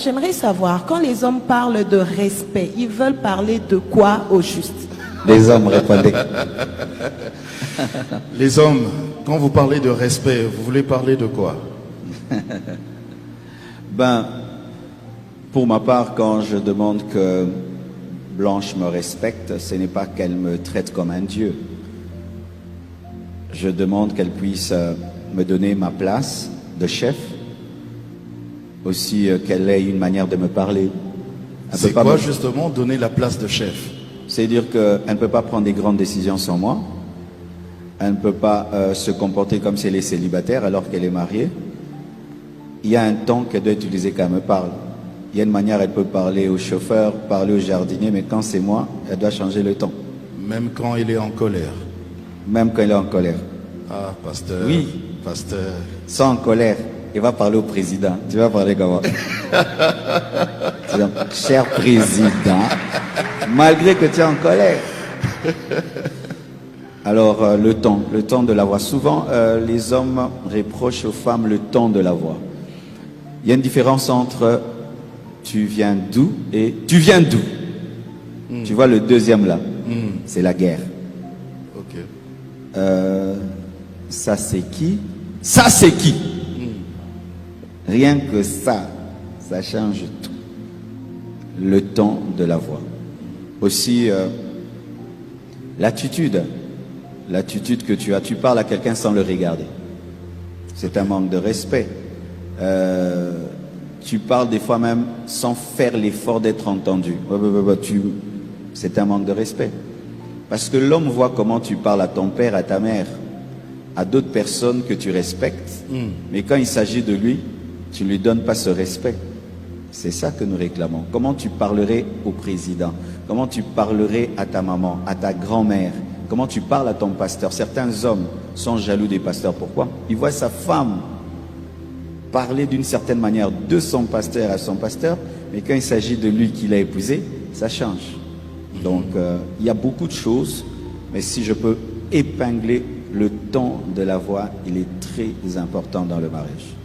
j'aimerais savoir, quand les hommes parlent de respect, ils veulent parler de quoi au juste? Les hommes répondaient. Les hommes, quand vous parlez de respect, vous voulez parler de quoi? Ben, pour ma part, quand je demande que Blanche me respecte, ce n'est pas qu'elle me traite comme un dieu. Je demande qu'elle puisse me donner ma place de chef, aussi qu'elle ait une manière de me parler. C'est quoi justement donner la place de chef? C'est-à-dire qu'elle ne peut pas prendre des grandes décisions sans moi. Elle ne peut pas se comporter comme si elle est célibataire alors qu'elle est mariée. Il y a un temps qu'elle doit utiliser quand elle me parle. Il y a une manière, elle peut parler au chauffeur, parler au jardinier, mais quand c'est moi, elle doit changer le ton. Même quand il est en colère? Même quand elle est en colère. Ah, pasteur. Oui. Pasteur. Sans en colère, il va parler au président. Tu vas parler comment? Cher président, malgré que tu es en colère. Alors, le ton de la voix. Souvent, les hommes reprochent aux femmes le ton de la voix. Il y a une différence entre tu viens d'où et tu viens d'où. Tu vois le deuxième là, c'est la guerre. Ok. Ça c'est qui? Ça c'est qui? Rien que ça change tout. Le ton de la voix. Aussi, l'attitude que tu as. Tu parles à quelqu'un sans le regarder. C'est un manque de respect. Tu parles des fois même sans faire l'effort d'être entendu. C'est un manque de respect. Parce que l'homme voit comment tu parles à ton père, à ta mère, à d'autres personnes que tu respectes. Mais quand il s'agit de lui, tu ne lui donnes pas ce respect. C'est ça que nous réclamons. Comment tu parlerais au président? Comment tu parlerais à ta maman, à ta grand-mère? Comment tu parles à ton pasteur? Certains hommes sont jaloux des pasteurs. Pourquoi? Ils voient sa femme parler d'une certaine manière de son pasteur à son pasteur, mais quand il s'agit de lui qu'il a épousé, ça change. Donc, il y a beaucoup de choses, mais si je peux épingler le ton de la voix, il est très important dans le mariage.